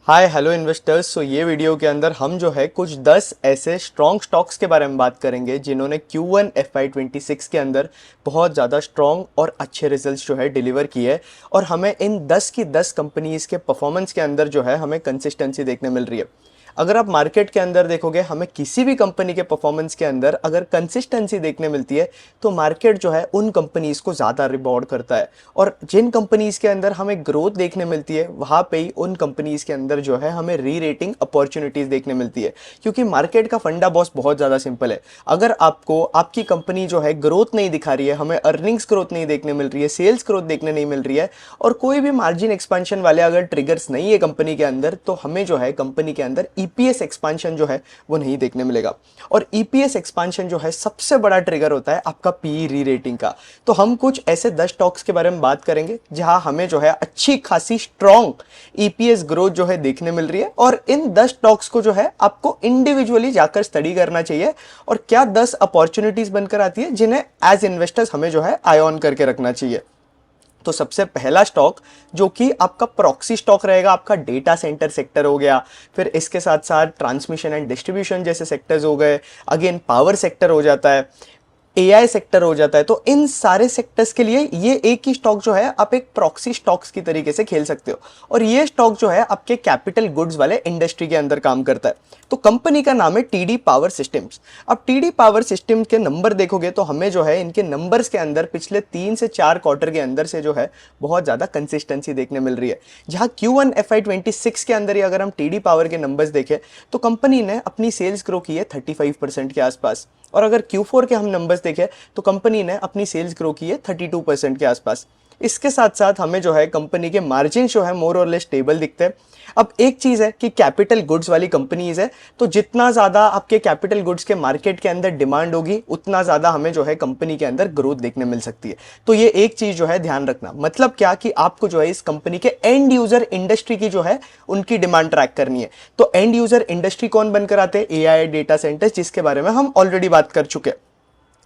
Hi hello investors. ये video के अंदर हम जो है कुछ 10 ऐसे स्ट्रॉन्ग स्टॉक्स के बारे में बात करेंगे जिन्होंने Q1 FY26 के अंदर बहुत ज़्यादा स्ट्रॉन्ग और अच्छे रिजल्ट्स जो है डिलीवर किए और हमें इन 10 की 10 कंपनीज़ के परफॉर्मेंस के अंदर जो है हमें कंसिस्टेंसी देखने मिल रही है। अगर आप मार्केट के अंदर देखोगे हमें किसी भी कंपनी के परफॉर्मेंस के अंदर अगर कंसिस्टेंसी देखने मिलती है तो मार्केट जो है उन कंपनीज को ज़्यादा रिवॉर्ड करता है और जिन कंपनीज के अंदर हमें ग्रोथ देखने मिलती है वहाँ पे ही उन कंपनीज के अंदर जो है हमें री रेटिंग अपॉर्चुनिटीज़ देखने मिलती है। क्योंकि मार्केट का फंडा बॉस बहुत ज़्यादा सिंपल है। अगर आपको आपकी कंपनी जो है ग्रोथ नहीं दिखा रही है, हमें अर्निंग्स ग्रोथ नहीं देखने मिल रही है, सेल्स ग्रोथ देखने नहीं मिल रही है और कोई भी मार्जिन एक्सपेंशन वाले अगर ट्रिगर्स नहीं है कंपनी के अंदर तो हमें जो है कंपनी के अंदर ईपीएस एक्सपेंशन जो है वो नहीं देखने मिलेगा। और ईपीएस एक्सपेंशन जो है सबसे बड़ा ट्रिगर होता है आपका पीई री रेटिंग का। तो हम कुछ ऐसे 10 स्टॉक्स के बारे में बात करेंगे जहां हमें जो है अच्छी खासी स्ट्रॉन्ग ईपीएस ग्रोथ जो है देखने मिल रही है और इन 10 स्टॉक्स को जो है आपको इंडिविजुअली जाकर स्टडी करना चाहिए और क्या 10 अपॉर्चुनिटीज बनकर आती है जिन्हें एज इन्वेस्टर्स हमें जो है आई ऑन करके रखना चाहिए। तो सबसे पहला स्टॉक जो कि आपका प्रॉक्सी स्टॉक रहेगा आपका डेटा सेंटर सेक्टर हो गया, फिर इसके साथ साथ ट्रांसमिशन एंड डिस्ट्रीब्यूशन जैसे सेक्टर्स हो गए, अगेन पावर सेक्टर हो जाता है, एआई सेक्टर हो जाता है। तो इन सारे सेक्टर्स के लिए ये एक ही स्टॉक जो है आप एक प्रॉक्सी स्टॉक्स की तरीके से खेल सकते हो और ये स्टॉक जो है आपके कैपिटल गुड्स वाले इंडस्ट्री के अंदर काम करता है। तो कंपनी का नाम है टीडी पावर सिस्टम्स। अब टीडी पावर सिस्टम के नंबर देखोगे तो हमें जो है इनके नंबर्स के अंदर पिछले 3 से 4 क्वार्टर के अंदर से जो है बहुत ज़्यादा कंसिस्टेंसी देखने मिल रही है। जहाँ Q1 FY26 के अंदर ही अगर हम टीडी पावर के नंबर्स देखें तो कंपनी ने अपनी सेल्स ग्रो की है 35% के आसपास और अगर Q4 के हम नंबर्स देखें तो कंपनी ने अपनी सेल्स ग्रो की है 32% के आसपास। इसके साथ साथ हमें जो है कंपनी के मार्जिन जो है मोर और लेस स्टेबल दिखते हैं। अब एक चीज़ है कि कैपिटल गुड्स वाली कंपनीज है तो जितना ज़्यादा आपके कैपिटल गुड्स के मार्केट के अंदर डिमांड होगी उतना ज़्यादा हमें जो है कंपनी के अंदर ग्रोथ देखने मिल सकती है। तो ये एक चीज़ जो है ध्यान रखना, मतलब क्या कि आपको जो है इस कंपनी के एंड यूजर इंडस्ट्री की जो है उनकी डिमांड ट्रैक करनी है। तो एंड यूजर इंडस्ट्री कौन बनकर आते हैं? एआई डेटा सेंटर्स, जिसके बारे में हम ऑलरेडी बात कर चुके हैं।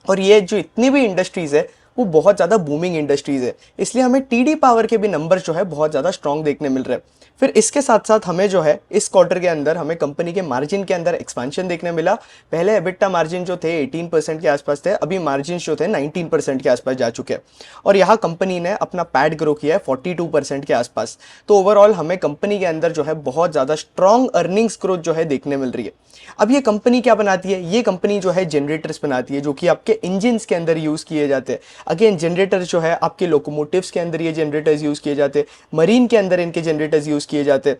और ये जो इतनी भी इंडस्ट्रीज है वो बहुत ज़्यादा बूमिंग इंडस्ट्रीज है, इसलिए हमें टीडी पावर के भी नंबर जो है बहुत ज़्यादा स्ट्रॉन्ग देखने मिल रहे हैं। फिर इसके साथ साथ हमें जो है इस क्वार्टर के अंदर हमें कंपनी के मार्जिन के अंदर एक्सपेंशन देखने मिला। पहले एबिटा मार्जिन जो थे 18% के आसपास थे, अभी मार्जिन जो थे 19% के आसपास जा चुके हैं और यहाँ कंपनी ने अपना पैड ग्रो किया है 42% के आसपास। तो ओवरऑल हमें कंपनी के अंदर जो है बहुत ज़्यादा स्ट्रॉन्ग अर्निंग्स ग्रोथ जो है देखने मिल रही है। अब ये कंपनी क्या बनाती है? ये कंपनी जो है जनरेटर्स बनाती है जो कि आपके इंजिन्स के अंदर यूज़ किए जाते हैं। अगेन जनरेटर्स जो है आपके लोकोमोटिव्स के अंदर ये जनरेटर्स यूज़ किए जाते हैं, मरीन के अंदर इनके जनरेटर्स यूज़ किए जाते हैं,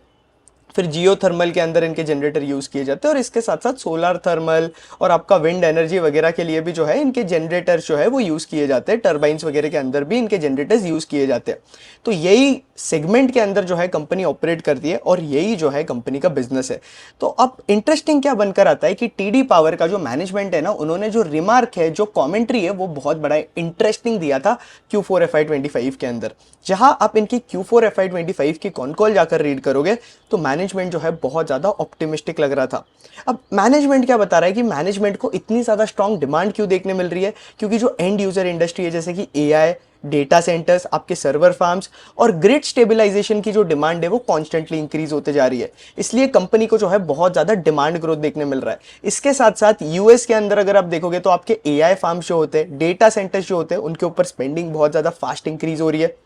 फिर जियो थर्मल के अंदर इनके जनरेटर यूज़ किए जाते हैं और इसके साथ साथ सोलर थर्मल और आपका विंड एनर्जी वगैरह के लिए भी जो है इनके जनरेटर जो है वो यूज़ किए जाते हैं। टर्बाइंस वगैरह के अंदर भी इनके जनरेटर्स यूज़ किए जाते हैं। तो यही सेगमेंट के अंदर जो है कंपनी ऑपरेट करती है और यही जो है कंपनी का बिजनेस है। तो अब इंटरेस्टिंग क्या बनकर आता है कि टीडी पावर का जो मैनेजमेंट है ना, उन्होंने जो रिमार्क है, जो कॉमेंट्री है, वो बहुत बड़ा इंटरेस्टिंग दिया था Q4 FY25 के अंदर। जहां आप इनकी Q4 FY25 की कॉन कॉल जाकर रीड करोगे तो मैनेजमेंट जो है बहुत ज़्यादा ऑप्टिमिस्टिक लग रहा था। अब मैनेजमेंट क्या बता रहा है कि मैनेजमेंट को इतनी ज़्यादा स्ट्रॉन्ग डिमांड क्यों देखने मिल रही है? क्योंकि जो एंड यूज़र इंडस्ट्री है जैसे कि एआई, डेटा सेंटर्स, आपके सर्वर फार्म्स और ग्रिड स्टेबलाइजेशन की जो डिमांड है वो कॉन्स्टेंटली इंक्रीज होते जा रही है, इसलिए कंपनी को जो है बहुत ज़्यादा डिमांड ग्रोथ देखने मिल रहा है। इसके साथ साथ यूएस के अंदर अगर आप देखोगे तो आपके एआई फार्म्स जो होते हैं, डेटा सेंटर्स जो होते हैं, उनके ऊपर स्पेंडिंग बहुत ज़्यादा फास्ट इंक्रीज हो रही है।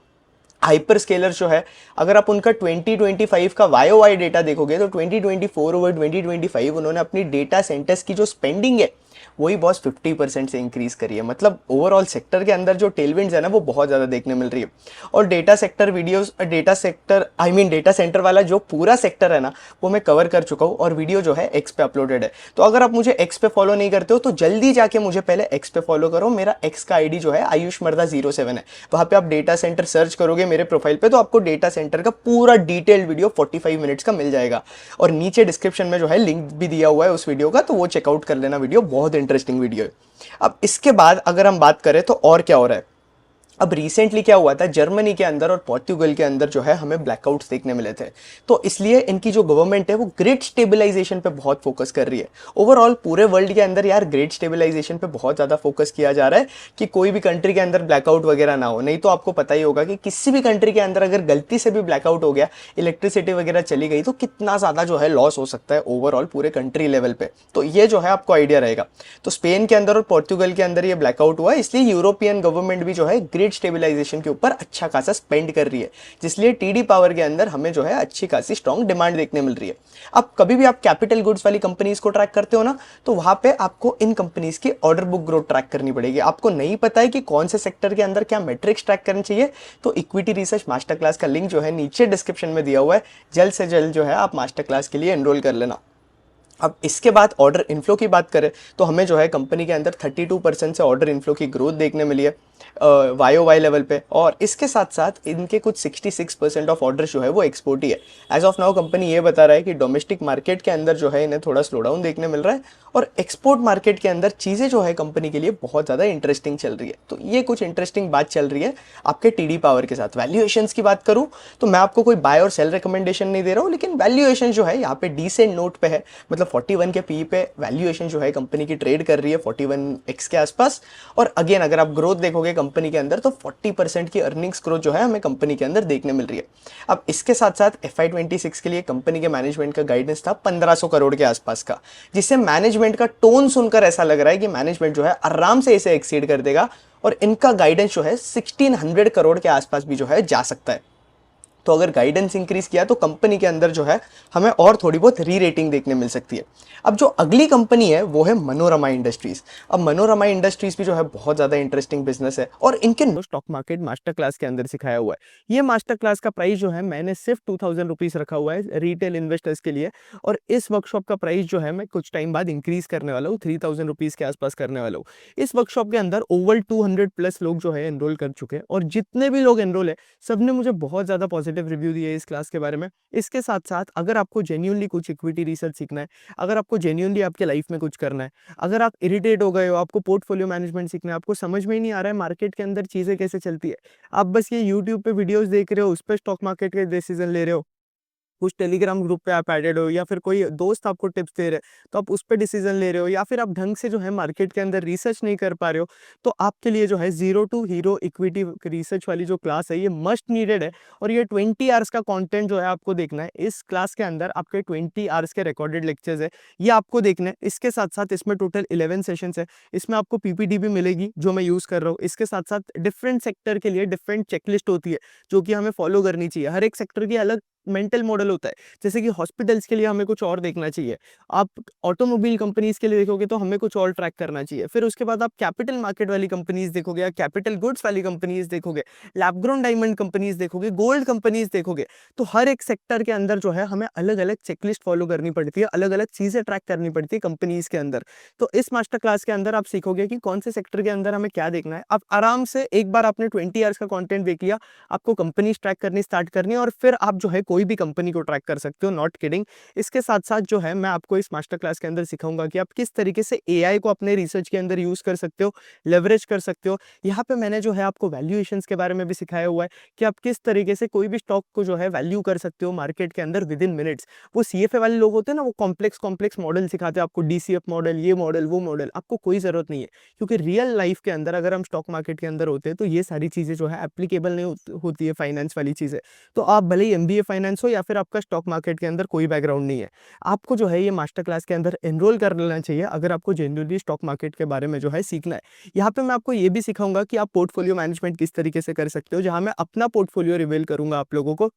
हाइपर स्केलर जो है अगर आप उनका 2025 का वाई डेटा देखोगे तो 2024 ओवर 2025 उन्होंने अपनी डेटा सेंटर्स की जो स्पेंडिंग है वही बॉस 50% से इंक्रीज करी है। मतलब ओवरऑल सेक्टर के अंदर जो टेलविंड्स है ना वो बहुत ज़्यादा देखने मिल रही है। और data sector videos, data centre वाला जो पूरा सेक्टर है ना वो मैं कवर कर चुका हूँ और वीडियो जो है एक्स पे अपलोडेड है। तो अगर आप मुझे एक्स पे फॉलो नहीं करते हो तो जल्दी जाके मुझे पहले एक्स पे फॉलो करो। मेरा एक्स का आईडी जो है आयुष मर्दा 07 है। वहाँ पे आप डेटा सेंटर सर्च करोगे मेरे प्रोफाइल पे तो आपको डेटा सेंटर का पूरा डिटेल्ड वीडियो 45 मिनट्स का मिल जाएगा और नीचे डिस्क्रिप्शन में जो है लिंक भी दिया हुआ है उस वीडियो का, तो वो चेकआउट कर लेना। वीडियो बहुत इंटरेस्टिंग वीडियो है। अब इसके बाद अगर हम बात करें तो और क्या हो रहा है, अब रिसेंटली क्या हुआ था, जर्मनी के अंदर और पोर्तुगल के अंदर जो है हमें ब्लैकआउट्स देखने मिले थे। तो इसलिए इनकी जो गवर्नमेंट है वो ग्रिड स्टेबलाइजेशन पे बहुत फोकस कर रही है। ओवरऑल पूरे वर्ल्ड के अंदर यार ग्रिड स्टेबलाइजेशन पे बहुत ज़्यादा फोकस किया जा रहा है कि कोई भी कंट्री के अंदर ब्लैकआउट वगैरह ना हो। नहीं तो आपको पता ही होगा कि किसी भी कंट्री के अंदर अगर गलती से भी ब्लैकआउट हो गया, इलेक्ट्रिसिटी वगैरह चली गई, तो कितना ज़्यादा जो है लॉस हो सकता है ओवरऑल पूरे कंट्री लेवल पे। तो ये जो है आपको आइडिया रहेगा। तो स्पेन के अंदर और पोर्तुगल के अंदर ये ब्लैकआउट हुआ, इसलिए यूरोपियन गवर्नमेंट भी जो है ग्रिड स्टेबलाइजेशन के ऊपर अच्छा खासा स्पेंड कर रही है, जिसलिए टीडी पावर के अंदर हमें जो है अच्छी खासी स्ट्रॉन्ग डिमांड देखने मिल रही है। अब कभी भी आप कैपिटल गुड्स वाली कंपनीज को ट्रैक करते हो ना, तो वहां पे आपको इन कंपनीज की ऑर्डर बुक ग्रोथ ट्रैक करनी पड़ेगी। आपको नहीं पता है कि कौन से सेक्टर के अंदर क्या मेट्रिक्स ट्रैक करनी चाहिए, तो इक्विटी रिसर्च मास्टर क्लास का लिंक जो है नीचे डिस्क्रिप्शन में दिया हुआ है, जल्द से जल्द जो है आप मास्टर क्लास के लिए एनरोल कर लेना। अब इसके बाद ऑर्डर इनफ्लो की बात करें तो हमें जो है कंपनी के अंदर 32% से ऑर्डर इनफ्लो की ग्रोथ देखने मिली है वाई लेवल पे, और इसके साथ साथ इनके कुछ 66% ऑफ ऑर्डर जो है वो एक्सपोर्ट ही है। एज ऑफ नाउ कंपनी ये बता रहा है कि डोमेस्टिक मार्केट के अंदर जो है इन्हें थोड़ा स्लो डाउन देखने मिल रहा है, और एक्सपोर्ट मार्केट के अंदर चीज़ें जो है कंपनी के लिए बहुत ज़्यादा इंटरेस्टिंग चल रही है। तो ये कुछ इंटरेस्टिंग बात चल रही है आपके टीडी पावर के साथ। वैल्यूएशंस की बात करूं तो मैं आपको कोई बाय और सेल रिकमेंडेशन नहीं दे रहा हूं, लेकिन वैल्यूएशन जो है यहाँ पे डिसेंट नोट पे है। मतलब 41 के पी पे वैल्यूएशन जो है कंपनी की ट्रेड कर रही है 41x के आसपास। और अगेन अगर आप ग्रोथ देखोगे कंपनी के अंदर तो 40% की अर्निंग्स ग्रोथ जो है हमें कंपनी के अंदर देखने मिल रही है। अब इसके साथ साथ FY26 के लिए कंपनी के मैनेजमेंट का गाइडेंस था 1500 करोड़ के आसपास का, जिससे मैनेजमेंट का टोन सुनकर ऐसा लग रहा है कि मैनेजमेंट जो है आराम से इसे एक्सीड कर देगा, और इनका गाइडेंस जो है 1600 करोड़ के आसपास भी जो है जा सकता है। तो अगर गाइडेंस इंक्रीज किया तो कंपनी के अंदर जो है हमें और थोड़ी बहुत री रेटिंग देखने मिल सकती है। अब जो अगली कंपनी है वो है मनोरमा इंडस्ट्रीज। अब मनोरमा इंडस्ट्रीज भी जो है बहुत ज़्यादा इंटरेस्टिंग बिजनेस है, और इनके स्टॉक मार्केट मास्टर क्लास के अंदर सिखाया हुआ है। ये मास्टर क्लास का प्राइस जो है मैंने सिर्फ 2000 रुपीज़ रखा हुआ है रिटेल इन्वेस्टर्स के लिए, और इस वर्कशॉप का प्राइस जो है मैं कुछ टाइम बाद इंक्रीज करने वाला हूँ, 3000 रुपीज़ के आसपास करने वाला हूँ। इस वर्कशॉप के अंदर ओवर 200+ लोग जो है एनरोल कर चुके हैं, और जितने भी लोग एनरोल है सबने मुझे बहुत ज़्यादा पॉजिटिव रिव्यू दिए है इस क्लास के बारे में। इसके साथ-साथ अगर आपको जेन्युइनली कुछ इक्विटी रिसर्च सीखना है, अगर आपको जेन्युइनली आपके लाइफ में कुछ करना है, अगर आप इरिटेट हो गए हो, आपको पोर्टफोलियो मैनेजमेंट सीखना है, आपको समझ में ही नहीं आ रहा है मार्केट के अंदर चीज़ें कैसे चलती है, आप बस ये यूट्यूब पे वीडियोज़ देख रहे हो, उस पे स्टॉक मार्केट के डिसीजन ले रहे हो, कुछ टेलीग्राम ग्रुप पे आप एडेड हो, या फिर कोई दोस्त आपको टिप्स दे रहे हैं तो आप उस पे डिसीजन ले रहे हो, या फिर आप ढंग से जो है मार्केट के अंदर रिसर्च नहीं कर पा रहे हो, तो आपके लिए जो है zero to hero equity research वाली जो क्लास है ये मस्ट नीडेड है। और ये 20 आवर्स का कंटेंट जो है आपको देखना है। इस क्लास के अंदर आपके 20 आवर्स के रिकॉर्डेड लेक्चर्स है, ये आपको देखना है। इसके साथ साथ इसमें टोटल 11 सेशंस है। इसमें आपको पीपीटी भी मिलेगी जो मैं यूज कर रहा हूँ। इसके साथ साथ डिफरेंट सेक्टर के लिए डिफरेंट चेकलिस्ट होती है जो कि हमें फॉलो करनी चाहिए। हर एक सेक्टर की अलग मेंटल मॉडल होता है। जैसे कि हॉस्पिटल्स के लिए हमें कुछ और देखना चाहिए, आप ऑटोमोबाइल कंपनीज के लिए देखोगे तो हमें कुछ और ट्रैक करना चाहिए। फिर उसके बाद आप कैपिटल मार्केट वाली कंपनीज देखोगे, या कैपिटल गुड्स वाली कंपनीज देखोगे, लैब ग्रोन डायमंड कंपनीज देखोगे, गोल्ड कंपनीज देखोगे। तो हर एक सेक्टर के अंदर जो है हमें अलग अलग चेकलिस्ट फॉलो करनी पड़ती है, अलग अलग चीजें ट्रैक करनी पड़ती है कंपनीज के अंदर। तो इस मास्टर क्लास के अंदर आप सीखोगे कि कौन से सेक्टर के अंदर हमें क्या देखना है। आप आराम से एक बार आपने 20 आवर्स का कंटेंट देख लिया, आपको कंपनीज ट्रैक करनी स्टार्ट करनी है, और फिर आप जो है कोई भी कंपनी को ट्रैक कर सकते हो, नॉट किडिंग। इसके साथ साथ जो है मैं आपको इस मास्टर क्लास के अंदर सिखाऊंगा कि आप किस तरीके से एआई को अपने रिसर्च के अंदर यूज कर सकते हो, लेवरेज कर सकते हो। यहाँ पे मैंने जो है आपको वैल्यूएशंस के बारे में भी सिखाया हुआ है कि आप किस तरीके से कोई भी स्टॉक को जो है वैल्यू कर सकते हो मार्केट के अंदर विद इन मिनट्स। वो सीएफए वाले लोग होते हैं ना, वो कॉम्प्लेक्स कॉम्प्लेक्स मॉडल सिखाते हैं आपको, डीसीएफ मॉडल, ये मॉडल, वो मॉडल, आपको कोई जरूरत नहीं है। क्योंकि रियल लाइफ के अंदर अगर हम स्टॉक मार्केट के अंदर होते हैं तो ये सारी चीजें जो है एप्लीकेबल नहीं होती है, फाइनेंस वाली चीजें। तो आप भले ही एमबीए फाइनेंस हो या फिर आपका स्टॉक मार्केट के अंदर कोई बैकग्राउंड नहीं है, आपको जो है ये मास्टर क्लास के अंदर एनरोल कर लेना चाहिए अगर आपको जेन्युइनली स्टॉक मार्केट के बारे में जो है सीखना है। यहाँ पे मैं आपको ये भी सिखाऊंगा कि आप पोर्टफोलियो मैनेजमेंट किस तरीके से कर सकते हो, जहां मैं अपना पोर्टफोलियो रिवील करूंगा आप लोगों को,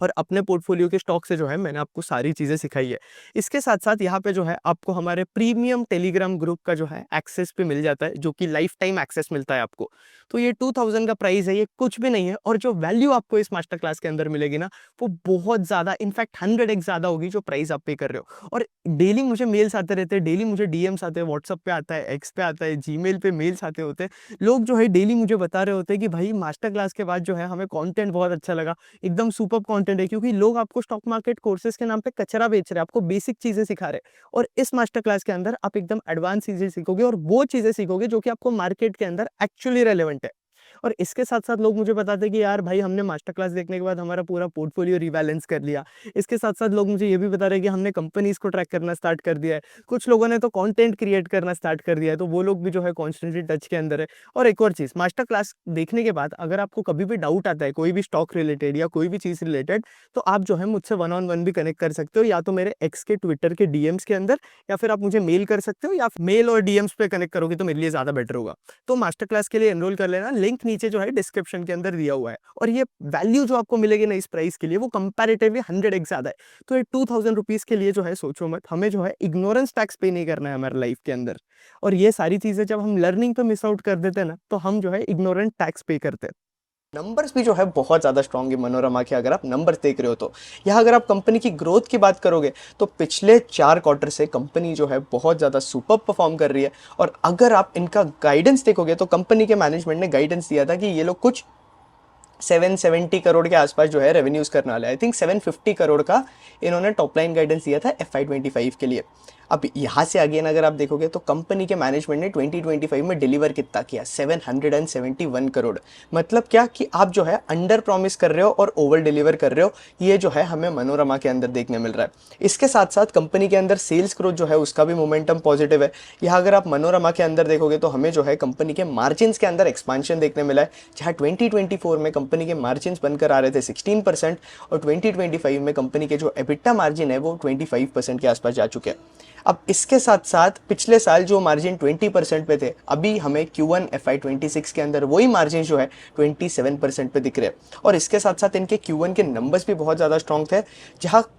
और अपने पोर्टफोलियो के स्टॉक से जो है मैंने आपको सारी चीज़ें सिखाई है। इसके साथ-साथ यहाँ पे जो है आपको हमारे प्रीमियम टेलीग्राम ग्रुप का जो है एक्सेस पे मिल जाता है, जो कि लाइफ टाइम एक्सेस मिलता है आपको। तो ये 2000 का प्राइस है, ये कुछ भी नहीं है, और जो वैल्यू आपको इस मास्टर क्लास के अंदर मिलेगी ना, वो बहुत ज़्यादा, इनफैक्ट 100x ज़्यादा होगी जो प्राइस आप पे कर रहे हो। और डेली मुझे मेल्स आते रहते हैं, डेली मुझे डीएम्स आते हैं, व्हाट्सएप पे आता है, एक्स पे आता है, जीमेल पे मेल्स आते होते हैं। लोग जो है डेली मुझे बता रहे होते हैं कि भाई मास्टर क्लास के बाद जो है हमें कंटेंट बहुत अच्छा लगा, एकदम सुपर कंटेंट है। क्योंकि लोग आपको स्टॉक मार्केट कोर्सेज के नाम पे कचरा बेच रहे हैं, आपको बेसिक चीजें सिखा रहे हैं, और इस मास्टर क्लास के अंदर आप एकदम एडवांस चीजें सीखोगे, और वो चीजें सीखोगे जो कि आपको मार्केट के अंदर एक्चुअली रेलेवेंट है। और इसके साथ साथ लोग मुझे बताते हैं कि यार भाई हमने मास्टर क्लास देखने के बाद हमारा पूरा पोर्टफोलियो रिबैलेंस कर लिया। इसके साथ साथ लोग मुझे ये भी बता रहे हैं कि हमने कंपनीज को ट्रैक करना स्टार्ट कर दिया है। कुछ लोगों ने तो कंटेंट क्रिएट करना स्टार्ट कर दिया है, तो वो लोग भी जो है कॉन्स्टेंटली टच के अंदर है। और एक और चीज़, मास्टर क्लास देखने के बाद अगर आपको कभी भी डाउट आता है कोई भी स्टॉक रिलेटेड या कोई भी चीज़ रिलेटेड, तो आप जो है मुझसे वन ऑन वन भी कनेक्ट कर सकते हो, या तो मेरे एक्स के ट्विटर के डीएम्स के अंदर, या फिर आप मुझे मेल कर सकते हो, या मेल और डीएम्स पे कनेक्ट करोगे तो मेरे लिए ज़्यादा बेटर होगा। तो मास्टर क्लास के लिए एनरोल कर लेना, लिंक नीचे जो है डिस्क्रिप्शन के अंदर दिया हुआ है। और ये वैल्यू जो आपको मिलेगी ना इस प्राइस के लिए, वो कंपैरेटिवली 100x ज़्यादा है। तो ये 2000 रुपीज़ के लिए जो है सोचो मत, हमें जो है इग्नोरेंस टैक्स पे नहीं करना है हमारे लाइफ के अंदर। और ये सारी चीज़ें जब हम लर्निंग पे मिस आउट कर देते हैं ना, तो हम जो है इग्नोरेंट टैक्स पे करते हैं। नंबर्स भी जो है बहुत ज़्यादा स्ट्रॉन्ग है मनोरमा के, अगर आप नंबर्स देख रहे हो तो। यहाँ अगर आप कंपनी की ग्रोथ की बात करोगे तो पिछले 4 क्वार्टर से कंपनी जो है बहुत ज़्यादा सुपर परफॉर्म कर रही है। और अगर आप इनका गाइडेंस देखोगे तो कंपनी के मैनेजमेंट ने गाइडेंस दिया था कि ये लोग कुछ 770 करोड़ के आसपास जो है रेवेन्यूज करने वाले। आई थिंक 750 करोड़ का इन्होंने टॉप लाइन गाइडेंस दिया था FY25 के लिए। अब यहाँ से अगेन अगर आप देखोगे तो कंपनी के मैनेजमेंट ने 2025 में डिलीवर कितना किया, 771 करोड़। मतलब क्या कि आप जो है अंडर प्रॉमिस कर रहे हो और ओवर डिलीवर कर रहे हो, ये जो है हमें मनोरमा के अंदर देखने मिल रहा है। इसके साथ साथ कंपनी के अंदर सेल्स ग्रोथ जो है उसका भी मोमेंटम पॉजिटिव है। यहाँ अगर आप मनोरमा के अंदर देखोगे तो हमें जो है कंपनी के मार्जिन के अंदर एक्सपांशन देखने मिला है, जहाँ 2024 में कंपनी के मार्जिन बनकर आ रहे थे 16% और 2025 में कंपनी के जो एबिटा मार्जिन है वो 25% के आसपास जा चुके हैं। अब इसके साथ साथ पिछले साल जो मार्जिन 20% पे थे, अभी हमें Q1 FY26 के अंदर वही मार्जिन जो है 27% पे दिख रहे हैं। और इसके साथ साथ इनके Q1 के नंबर्स भी बहुत ज़्यादा स्ट्रॉन्ग थे, जहाँ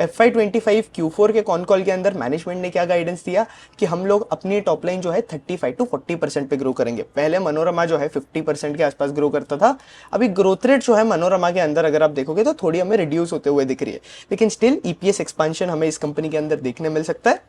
FY25 Q4 के कॉन कॉल के अंदर मैनेजमेंट ने क्या गाइडेंस दिया कि हम लोग अपनी टॉप लाइन जो है 35 to 40% पे ग्रो करेंगे। पहले मनोरमा जो है 50% के आसपास ग्रो करता था, अभी ग्रोथ रेट जो है मनोरमा के अंदर अगर आप देखोगे तो थोड़ी हमें रिड्यूस होते हुए दिख रही है, लेकिन स्टिल EPS एक्सपांशन हमें इस कंपनी के अंदर देखने मिल सकता है।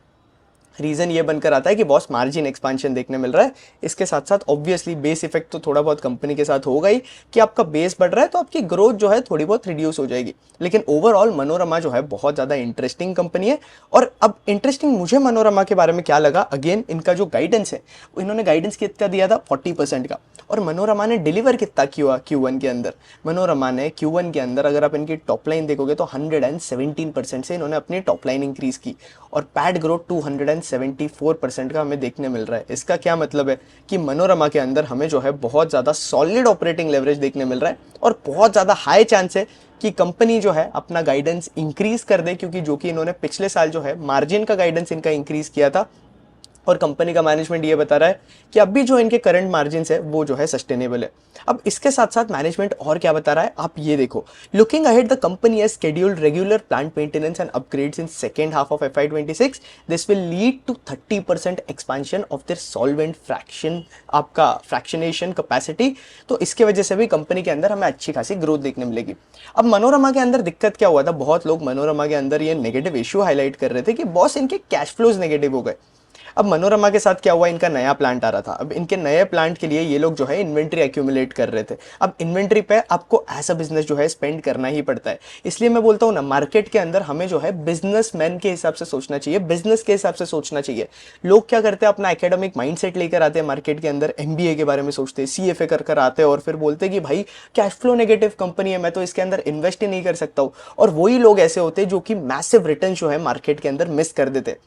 रीजन ये बनकर आता है कि बॉस मार्जिन एक्सपांशन देखने मिल रहा है। इसके साथ साथ ऑब्वियसली बेस इफेक्ट तो थोड़ा बहुत कंपनी के साथ होगा ही, कि आपका बेस बढ़ रहा है तो आपकी ग्रोथ जो है थोड़ी बहुत रिड्यूस हो जाएगी। लेकिन ओवरऑल मनोरमा जो है बहुत ज़्यादा इंटरेस्टिंग कंपनी है। और अब इंटरेस्टिंग मुझे मनोरमा के बारे में क्या लगा, अगेन इनका जो गाइडेंस है, इन्होंने गाइडेंस कितना दिया था 40% का, और मनोरमा ने डिलीवर कितना किया Q1 के अंदर। मनोरमा ने Q1 के अंदर अगर आप इनकी टॉप लाइन देखोगे तो 117% से इन्होंने अपनी टॉप लाइन इंक्रीज की, और पैड ग्रोथ 274% का हमें देखने मिल रहा है। इसका क्या मतलब है कि मनोरमा के अंदर हमें जो है बहुत ज़्यादा सॉलिड ऑपरेटिंग लेवरेज देखने मिल रहा है, और बहुत ज़्यादा हाई चांस है कि कंपनी जो है अपना गाइडेंस इंक्रीज कर दे, क्योंकि जो कि इन्होंने पिछले साल जो है मार्जिन का गाइडेंस इनका इंक्रीज किया था, और कंपनी का मैनेजमेंट ये बता रहा है कि अभी जो इनके करंट मार्जिन है वो जो है सस्टेनेबल है। अब इसके साथ साथ मैनेजमेंट और क्या बता रहा है आप ये देखो, looking ahead the company has scheduled regular plant maintenance and upgrades in second half of FY26। This will lead to 30% expansion of their solvent fraction, आपका फ्रैक्शनेशन कैपेसिटी। तो इसके वजह से भी कंपनी के अंदर हमें अच्छी खासी ग्रोथ देखने मिलेगी। अब मनोरमा के अंदर दिक्कत क्या हुआ था, बहुत लोग मनोरमा के अंदर ये नेगेटिव इश्यू हाईलाइट कर रहे थे कि बॉस इनके कैश फ्लोज नेगेटिव हो गए। अब मनोरमा के साथ क्या हुआ, इनका नया प्लांट आ रहा था। अब इनके नए प्लांट के लिए ये लोग जो है इन्वेंट्री एक्यूमुलेट कर रहे थे। अब इन्वेंट्री पे आपको एज अ बिजनेस जो है स्पेंड करना ही पड़ता है। इसलिए मैं बोलता हूँ ना, मार्केट के अंदर हमें जो है बिजनेसमैन के हिसाब से सोचना चाहिए, बिजनेस के हिसाब से सोचना चाहिए। लोग क्या करते हैं, अपना एकेडमिक माइंडसेट लेकर आते हैं मार्केट के अंदर, MBA के बारे में सोचते हैं, CFA कर आते हैं, और फिर बोलते हैं कि भाई कैश फ्लो नेगेटिव कंपनी है, मैं तो इसके अंदर इन्वेस्ट ही नहीं कर सकता हूँ। और वही लोग ऐसे होते हैं जो कि मैसिव रिटर्न जो है मार्केट के अंदर मिस कर देते हैं,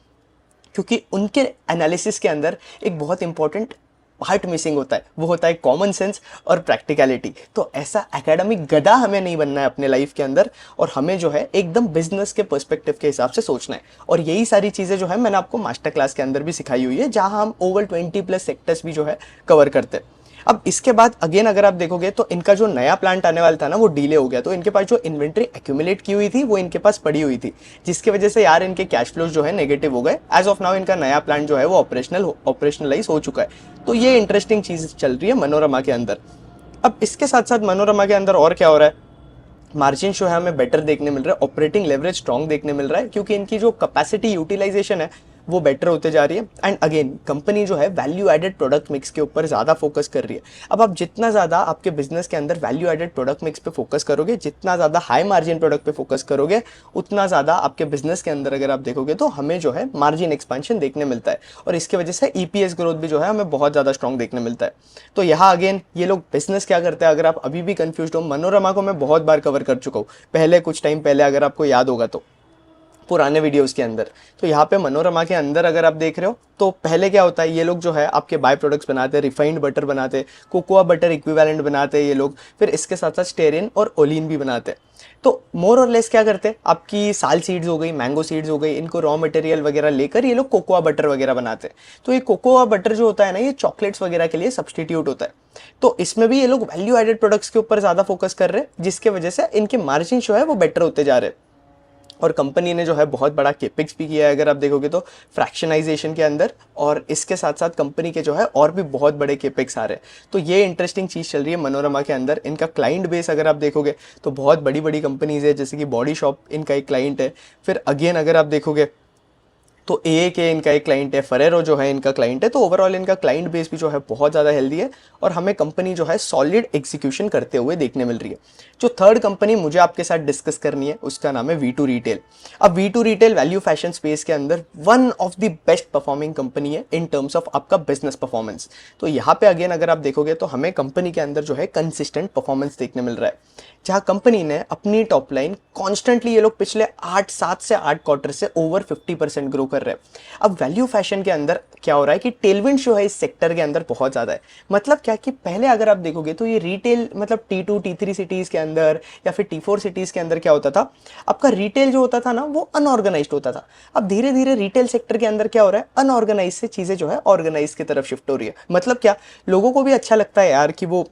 क्योंकि उनके एनालिसिस के अंदर एक बहुत इंपॉर्टेंट पार्ट मिसिंग होता है, वो होता है कॉमन सेंस और प्रैक्टिकलिटी। तो ऐसा एकेडमिक गधा हमें नहीं बनना है अपने लाइफ के अंदर, और हमें जो है एकदम बिजनेस के पर्सपेक्टिव के हिसाब से सोचना है। और यही सारी चीज़ें जो है मैंने आपको मास्टर क्लास के अंदर भी सिखाई हुई है, जहां हम ओवर 20+ सेक्टर्स भी जो है कवर करते हैं। अब इसके बाद अगेन अगर आप देखोगे तो इनका जो नया प्लांट आने वाला था ना वो डिले हो गया, तो इनके पास जो इन्वेंट्री एक्यूमुलेट की हुई थी वो इनके पास पड़ी हुई थी, जिसकी वजह से यार इनके कैश फ्लोज जो है नेगेटिव हो गए। एज ऑफ नाउ इनका नया प्लांट जो है वो ऑपरेशनलाइज हो चुका है। तो ये इंटरेस्टिंग चीज चल रही है मनोरमा के अंदर। अब इसके साथ साथ मनोरमा के अंदर और क्या हो रहा है, मार्जिन जो है हमें बेटर देखने मिल रहा है, ऑपरेटिंग लेवरेज स्ट्रॉन्ग देखने मिल रहा है, क्योंकि इनकी जो कैपेसिटी यूटिलाइजेशन है वो बेटर होते जा रही है। एंड अगेन कंपनी जो है वैल्यू एडेड प्रोडक्ट मिक्स के ऊपर ज़्यादा फोकस कर रही है। अब आप जितना ज़्यादा आपके बिजनेस के अंदर वैल्यू एडेड प्रोडक्ट मिक्स पे फोकस करोगे, जितना ज़्यादा हाई मार्जिन प्रोडक्ट पे फोकस करोगे, उतना ज़्यादा आपके बिजनेस के अंदर अगर आप देखोगे तो हमें जो है मार्जिन एक्सपेंशन देखने मिलता है, और इसकी वजह से ईपीएस ग्रोथ भी जो है हमें बहुत ज़्यादा स्ट्रॉन्ग देखने मिलता है। तो यहाँ अगेन ये लोग बिजनेस क्या करते हैं, अगर आप अभी भी कंफ्यूज हो, मनोरमा को मैं बहुत बार कवर कर चुका हूँ पहले, कुछ टाइम पहले, अगर आपको याद होगा तो पुराने वीडियोस के अंदर। तो यहाँ पे मनोरमा के अंदर अगर आप देख रहे हो तो पहले क्या होता है, ये लोग जो है आपके बाय प्रोडक्ट्स बनाते हैं, रिफाइंड बटर बनाते हैं, कोकोआ बटर इक्विवेलेंट बनाते हैं ये लोग, फिर इसके साथ साथ स्टेरिन और ओलिन भी बनाते हैं। तो मोर और लेस क्या करते हैं, आपकी साल सीड्स हो गई, मैंगो सीड्स हो गई, इनको रॉ मटेरियल वगैरह लेकर ये लोग कोकोआ बटर वगैरह बनाते हैं। तो ये कोकोआ बटर जो होता है ना, ये चॉकलेट्स वगैरह के लिए सब्सटीट्यूट होता है। तो इसमें भी ये लोग वैल्यू एडेड प्रोडक्ट्स के ऊपर ज़्यादा फोकस कर रहे हैं, जिसके वजह से इनके मार्जिन जो है वो बेटर होते जा रहे हैं। और कंपनी ने जो है बहुत बड़ा केपिक्स भी किया है अगर आप देखोगे तो फ्रैक्शनाइजेशन के अंदर, और इसके साथ साथ कंपनी के जो है और भी बहुत बड़े केपिक्स आ रहे हैं। तो ये इंटरेस्टिंग चीज़ चल रही है मनोरमा के अंदर। इनका क्लाइंट बेस अगर आप देखोगे तो बहुत बड़ी बड़ी कंपनीज है, जैसे कि बॉडी शॉप इनका एक क्लाइंट है। फिर अगेन अगर आप देखोगे तो ए के इनका एक क्लाइंट है, फरेरो जो है इनका क्लाइंट है। तो ओवरऑल इनका क्लाइंट बेस भी जो है बहुत ज़्यादा हेल्दी है, और हमें कंपनी जो है सॉलिड एग्जीक्यूशन करते हुए देखने मिल रही है। जो थर्ड कंपनी मुझे आपके साथ डिस्कस करनी है उसका नाम है V2 रिटेल। अब V2 retail value fashion space के अंदर one of the best performing company है इन टर्म्स ऑफ आपका बिजनेस परफॉर्मेंस। तो यहाँ पे अगेन अगर आप देखोगे तो हमें कंपनी के अंदर जो है कंसिस्टेंट परफॉर्मेंस देखने मिल रहा है, जहाँ कंपनी ने अपनी टॉप लाइन कॉन्स्टेंटली, ये लोग पिछले 7 से 8 क्वार्टर से ओवर 50% ग्रो कर रहे हैं। अब वैल्यू फैशन के अंदर क्या हो रहा है कि टेलविंड जो है इस सेक्टर के अंदर बहुत ज़्यादा है। मतलब क्या कि पहले अगर आप देखोगे तो ये रिटेल, मतलब T2 T3 सिटीज़ के अंदर या फिर T4 सिटीज़ के अंदर क्या होता था, आपका रिटेल जो होता था ना वो अनऑर्गेनाइज्ड होता था। अब धीरे धीरे रिटेल सेक्टर के अंदर क्या हो रहा है, अनऑर्गेनाइज से चीज़ें जो है ऑर्गेनाइज की तरफ शिफ्ट हो रही है। मतलब क्या, लोगों को भी अच्छा लगता है यार कि वो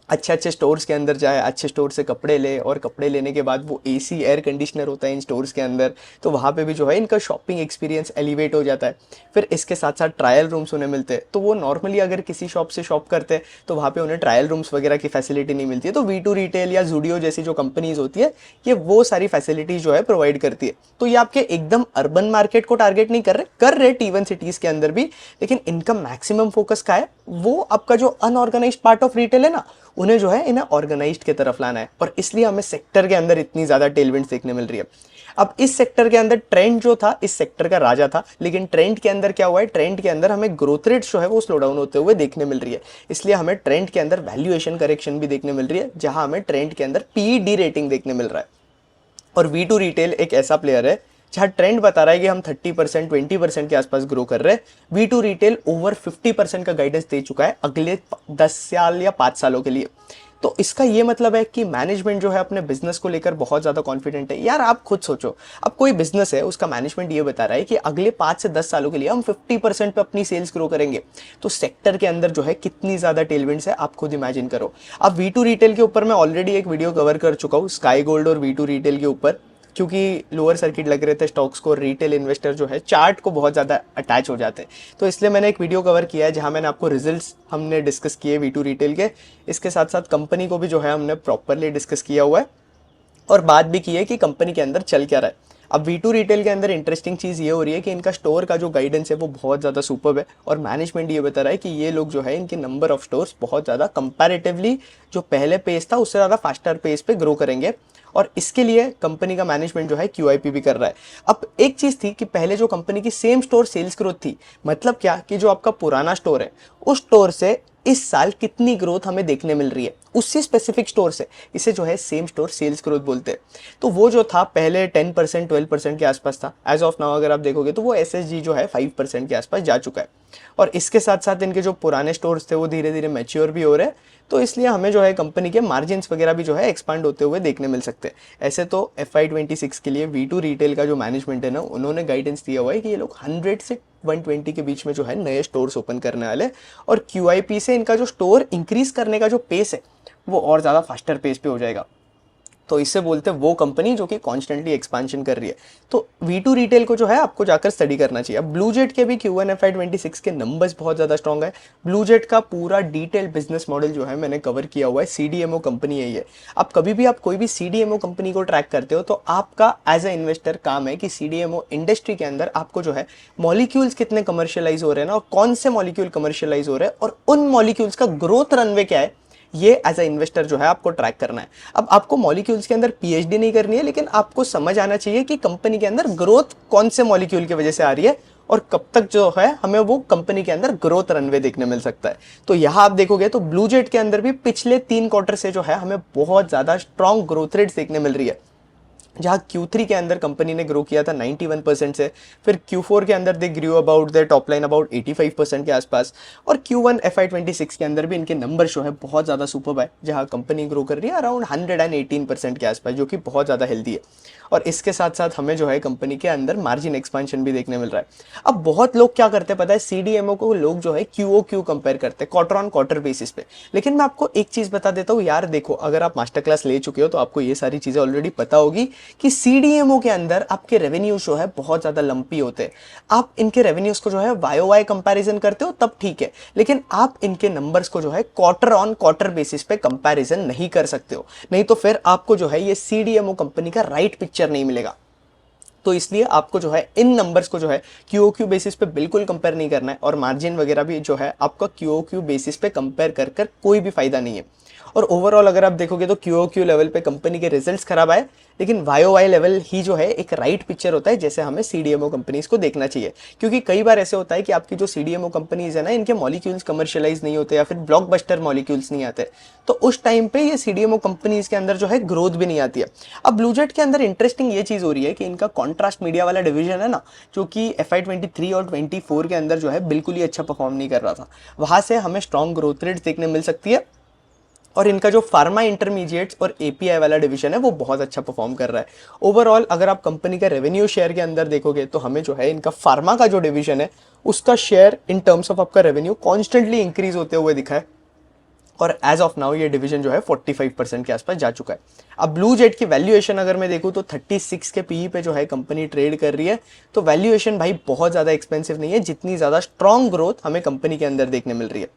अच्छे अच्छे स्टोर्स के अंदर जाए, अच्छे स्टोर से कपड़े ले, और कपड़े लेने के बाद वो एसी एयर कंडीशनर होता है इन स्टोर्स के अंदर, तो वहाँ पे भी जो है इनका शॉपिंग एक्सपीरियंस एलिवेट हो जाता है। फिर इसके साथ साथ ट्रायल रूम्स उन्हें मिलते हैं। तो वो नॉर्मली अगर किसी शॉप से शॉप करते हैं तो वहाँ पे उन्हें ट्रायल रूम्स वगैरह की फैसिलिटी नहीं मिलती है। तो V2 रिटेल या जूडियो जैसी जो कंपनीज होती है, ये वो सारी फैसिलिटीज जो है प्रोवाइड करती है। तो ये आपके एकदम अर्बन मार्केट को टारगेट नहीं कर रहे T1 सिटीज़ के अंदर भी, लेकिन इनका मैक्सिमम फोकस का है वो आपका जो अनऑर्गेनाइज्ड पार्ट ऑफ रिटेल है ना, उन्हें जो है इन्हें ऑर्गेनाइज्ड की तरफ लाना है। और इसलिए हमें सेक्टर के अंदर इतनी ज़्यादा टेलविंड्स देखने मिल रही है। अब इस सेक्टर के अंदर ट्रेंड जो था, इस सेक्टर का राजा था, लेकिन ट्रेंड के अंदर क्या हुआ है, ट्रेंड के अंदर हमें ग्रोथ रेट जो है वो स्लो डाउन होते हुए देखने मिल रही है। इसलिए हमें ट्रेंड के अंदर वैल्यूएशन करेक्शन भी देखने मिल रही है, जहां हमें ट्रेंड के अंदर PE रेटिंग देखने मिल रहा है। और V2 रिटेल एक ऐसा प्लेयर है जहाँ ट्रेंड बता रहा है कि हम 30% 20% के आसपास ग्रो कर रहे हैं। V2 रिटेल ओवर 50% का गाइडेंस दे चुका है अगले 10 साल या 5 सालों के लिए। तो इसका ये मतलब है कि मैनेजमेंट जो है अपने बिजनेस को लेकर बहुत ज़्यादा कॉन्फिडेंट है। यार आप खुद सोचो, अब कोई बिजनेस है, उसका मैनेजमेंट ये बता रहा है कि अगले 5 से 10 सालों के लिए हम 50% पे अपनी सेल्स ग्रो करेंगे, तो सेक्टर के अंदर जो है कितनी ज़्यादा टेलविंड्स है आप खुद इमेजिन करो। अब V2 रिटेल के ऊपर मैं ऑलरेडी एक वीडियो कवर कर चुका हूँ, स्काई गोल्ड और V2 रिटेल के ऊपर, क्योंकि लोअर सर्किट लग रहे थे स्टॉक्स को, रिटेल इन्वेस्टर जो है चार्ट को बहुत ज़्यादा अटैच हो जाते हैं, तो इसलिए मैंने एक वीडियो कवर किया है जहां मैंने आपको रिजल्ट्स हमने डिस्कस किए V2 रिटेल के। इसके साथ साथ कंपनी को भी जो है हमने प्रॉपरली डिस्कस किया हुआ है, और बात भी की है कि कंपनी के अंदर चल क्या रहा है। अब V2 रिटेल के अंदर इंटरेस्टिंग चीज़ ये हो रही है कि इनका स्टोर का जो गाइडेंस है वो बहुत ज़्यादा सुपर्ब है, और मैनेजमेंट ये बता रहा है कि ये लोग जो है इनके नंबर ऑफ स्टोर्स बहुत ज़्यादा कंपैरेटिवली जो पहले पेस था उससे ज़्यादा फास्टर पेस पे ग्रो करेंगे, और इसके लिए कंपनी का मैनेजमेंट जो है QIP भी कर रहा है। अब एक चीज़ थी कि पहले जो कंपनी की सेम स्टोर सेल्स ग्रोथ थी, मतलब क्या कि जो आपका पुराना स्टोर है उस स्टोर से इस साल कितनी ग्रोथ हमें देखने मिल रही है, उससे स्पेसिफिक स्टोर से, इसे जो है सेम स्टोर सेल्स ग्रोथ बोलते हैं। तो वो जो था पहले 10% 12% के आसपास था, एज ऑफ नाउ अगर आप देखोगे तो वो SSG जो है 5% के आसपास जा चुका है। और इसके साथ साथ इनके जो पुराने स्टोर्स थे वो धीरे धीरे मैच्योर भी हो रहे हैं, तो इसलिए हमें जो है कंपनी के मार्जिन्स वगैरह भी जो है एक्सपांड होते हुए देखने मिल सकते हैं। ऐसे तो FY26 के लिए V2 रिटेल का जो मैनेजमेंट है ना, उन्होंने गाइडेंस दिया हुआ है कि ये लोग 100 से 120 के बीच में जो है नए स्टोर्स ओपन करने वाले, और QIP से इनका जो स्टोर इंक्रीज करने का जो पेस है वो और ज़्यादा फास्टर पेस पे हो जाएगा। तो इससे बोलते हैं वो कंपनी जो कि कॉन्स्टेंटली एक्सपेंशन कर रही है। तो V2 रिटेल को जो है आपको जाकर स्टडी करना चाहिए। अब ब्लू जेट के भी Q1 FY26 के नंबर्स बहुत ज़्यादा स्ट्रॉन्ग है। ब्लू जेट का पूरा डिटेल बिजनेस मॉडल जो है मैंने कवर किया हुआ है। CDMO कंपनी है ये। अब कभी भी आप कोई भी CDMO कंपनी को ट्रैक करते हो तो आपका एज ए इन्वेस्टर काम है कि CDMO इंडस्ट्री के अंदर आपको जो है मॉलिक्यूल्स कितने कमर्शियलाइज हो रहे हैं ना, और कौन से मॉलिक्यूल कमर्शियलाइज हो रहे हैं, और उन मॉलिक्यूल्स का ग्रोथ रनवे क्या है, ये एज अ इन्वेस्टर जो है आपको ट्रैक करना है। अब आपको मॉलिक्यूल्स के अंदर PhD नहीं करनी है, लेकिन आपको समझ आना चाहिए कि कंपनी के अंदर ग्रोथ कौन से मॉलिक्यूल की वजह से आ रही है और कब तक जो है हमें वो कंपनी के अंदर ग्रोथ रनवे देखने मिल सकता है। तो यहाँ आप देखोगे तो ब्लू जेट के अंदर भी पिछले 3 क्वार्टर से जो है हमें बहुत ज्यादा स्ट्रॉन्ग ग्रोथ रेट्स देखने मिल रही है। जहाँ Q3 के अंदर कंपनी ने ग्रो किया था 91% से, फिर Q4 के अंदर they grow about their top line about 85% के आसपास, और Q1 FY26 के अंदर भी इनके नंबर जो है बहुत ज़्यादा सुपर्ब है, जहाँ कंपनी ग्रो कर रही है अराउंड 118% के आसपास, जो कि बहुत ज़्यादा हेल्दी है। और इसके साथ साथ हमें जो है कंपनी के अंदर मार्जिन एक्सपेंशन भी देखने मिल रहा है। अब बहुत लोग क्या करते हैं पता है, CDMO को लोग जो है QOQ कंपेयर करते हैं, क्वार्टर ऑन क्वार्टर बेसिस पे। लेकिन मैं आपको एक चीज़ बता देता हूँ यार, देखो अगर आप मास्टर क्लास ले चुके हो तो आपको ये सारी चीज़ें ऑलरेडी पता होगी कि CDMO के अंदर आपके रेवेन्यू जो है बहुत ज़्यादा लंपी होते हैं। आप इनके रेवेन्यूज को जो है YOY कंपैरिजन करते हो तब ठीक है, लेकिन आप इनके नंबर्स को जो है क्वार्टर ऑन क्वार्टर बेसिस पे कंपैरिजन नहीं कर सकते हो, नहीं तो फिर आपको जो है ये CDMO कंपनी का राइट पिक्चर नहीं मिलेगा। तो इसलिए आपको जो है इन नंबर्स को जो है QOQ बेसिस पे बिल्कुल कंपेयर नहीं करना है, और मार्जिन वगैरह भी जो है आपका QOQ बेसिस पे कंपेयर कर कर कोई भी फायदा नहीं है। और ओवरऑल अगर आप देखोगे तो QOQ लेवल पे कंपनी के रिजल्ट्स खराब आए, लेकिन YOY लेवल ही जो है एक राइट पिक्चर होता है जैसे हमें CDMO कंपनीज को देखना चाहिए। क्योंकि कई बार ऐसे होता है कि आपकी जो CDMO कंपनीज है ना, इनके मॉलिक्यूल्स कमर्शियलाइज नहीं होते या फिर ब्लॉकबस्टर मॉलिक्यूल्स नहीं आते, तो उस टाइम पे ये CDMO कंपनीज के अंदर जो है ग्रोथ भी नहीं आती है। अब ब्लू जेट के अंदर इंटरेस्टिंग ये चीज़ हो रही है कि इनका कॉन्ट्रास्ट मीडिया वाला डिवीजन है ना, जो कि FY23 और 24 के अंदर जो है बिल्कुल ही अच्छा परफॉर्म नहीं कर रहा था, वहाँ से हमें स्ट्रॉन्ग ग्रोथ रेट्स देखने मिल सकती है। और इनका जो फार्मा इंटरमीडिएट्स और API वाला डिवीजन है वो बहुत अच्छा परफॉर्म कर रहा है। ओवरऑल अगर आप कंपनी का रेवेन्यू शेयर के अंदर देखोगे तो हमें जो है इनका फार्मा का जो डिवीजन है उसका शेयर इन टर्म्स ऑफ आपका रेवेन्यू कॉन्स्टेंटली इंक्रीज होते हुए दिखा है, और एज ऑफ नाउ ये डिवीजन जो है 45% के आसपास जा चुका है। अब ब्लू जेट की वैल्यूएशन अगर मैं देखूं तो 36 के PE पे जो है कंपनी ट्रेड कर रही है, तो वैल्यूएशन भाई बहुत ज़्यादा एक्सपेंसिव नहीं है जितनी ज़्यादा स्ट्रॉन्ग ग्रोथ हमें कंपनी के अंदर देखने मिल रही है।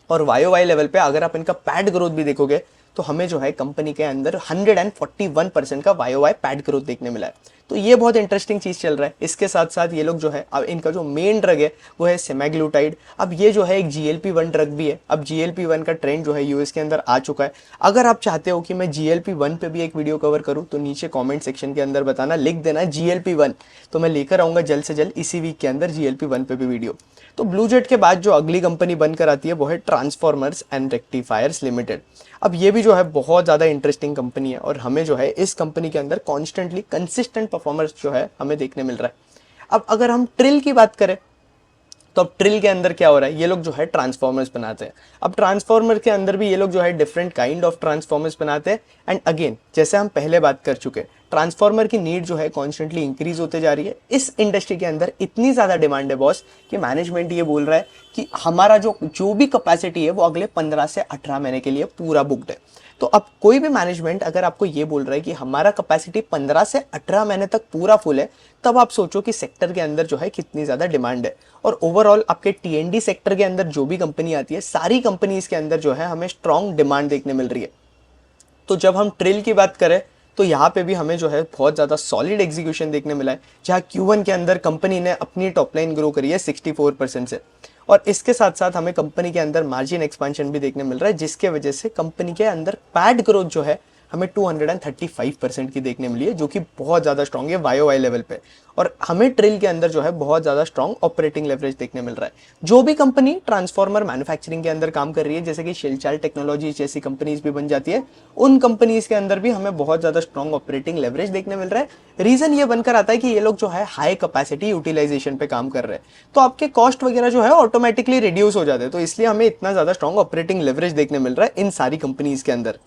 और YOY लेवल पे अगर आप इनका पैड ग्रोथ भी देखोगे तो हमें जो है कंपनी के अंदर 141% का YOY पैड ग्रोथ देखने मिला है। तो ये बहुत इंटरेस्टिंग चीज़ चल रहा है। इसके साथ साथ ये लोग जो है, अब इनका जो मेन ड्रग है वो है सेमाग्लूटाइड। अब ये जो है एक GLP-1 ड्रग भी है। अब GLP-1 का ट्रेंड जो है US के अंदर आ चुका है। अगर आप चाहते हो कि मैं GLP-1 पे भी एक वीडियो कवर करूँ तो नीचे कॉमेंट सेक्शन के अंदर बताना, लिख देना GLP-1, तो मैं लेकर आऊँगा जल्द से जल्द इसी वीक के अंदर GLP-1 पे भी वीडियो। तो ब्लू जेट के बाद जो अगली कंपनी बनकर आती है वो है ट्रांसफॉर्मर्स एंड रेक्टिफायर्स लिमिटेड। अब ये भी जो है बहुत ज़्यादा इंटरेस्टिंग कंपनी है, और हमें जो है इस कंपनी के अंदर कॉन्स्टेंटली कंसिस्टेंट परफॉर्मेंस जो है हमें देखने मिल रहा है। अब अगर हम ट्रिल की बात करें तो अब ट्रिल के अंदर क्या हो रहा है, ये लोग जो है ट्रांसफॉर्मर्स बनाते हैं। अब ट्रांसफॉर्मर के अंदर भी ये लोग जो है डिफरेंट काइंड ऑफ ट्रांसफॉर्मर्स बनाते हैं। एंड अगेन जैसे हम पहले बात कर चुके, ट्रांसफॉर्मर की नीड जो है कॉन्स्टेंटली इंक्रीज होते जा रही है। इस इंडस्ट्री के अंदर इतनी ज़्यादा डिमांड है बॉस कि मैनेजमेंट ये बोल रहा है कि हमारा जो भी कैपेसिटी है वो अगले 15 से 18 महीने के लिए पूरा बुकड है। तो अब कोई भी मैनेजमेंट अगर आपको ये बोल रहा है कि हमारा कैपेसिटी 15 से 18 महीने तक पूरा फुल है, तब आप सोचो कि सेक्टर के अंदर जो है कितनी ज़्यादा डिमांड है। और ओवरऑल आपके T&D सेक्टर के अंदर जो भी कंपनी आती है, सारी कंपनीज के अंदर जो है हमें स्ट्रॉन्ग डिमांड देखने मिल रही है। तो जब हम ट्रिल की बात करें तो यहाँ पे भी हमें जो है बहुत ज़्यादा सॉलिड एग्जीक्यूशन देखने मिला है, जहाँ Q1 के अंदर कंपनी ने अपनी टॉप लाइन ग्रो करी है 64% से। और इसके साथ साथ हमें कंपनी के अंदर मार्जिन एक्सपेंशन भी देखने मिल रहा है, जिसके वजह से कंपनी के अंदर पैड ग्रोथ जो है हमें 235% की देखने मिली है, जो कि बहुत ज़्यादा स्ट्रॉन्ग है YOY लेवल पे। और हमें ट्रिल के अंदर जो है बहुत ज़्यादा स्ट्रॉन्ग ऑपरेटिंग लेवरेज देखने मिल रहा है। जो भी कंपनी ट्रांसफॉर्मर मैन्युफैक्चरिंग के अंदर काम कर रही है, जैसे कि शिलचाल टेक्नोलॉजी जैसी कंपनीज भी बन जाती है, उन कंपनीज के अंदर भी हमें बहुत ज़्यादा स्ट्रॉन्ग ऑपरेटिंग लेवरेज देखने मिल रहा है। रीज़न ये बनकर आता है कि ये लोग जो है हाई कैपेसिटी यूटिलाइजेशन पे काम कर रहे हैं, तो आपके कॉस्ट वगैरह जो है ऑटोमेटिकली रिड्यूस हो जाते हैं। तो इसलिए हमें इतना ज़्यादा स्ट्रॉन्ग ऑपरेटिंग लेवरेज देखने मिल रहा है इन सारी कंपनीज के अंदर।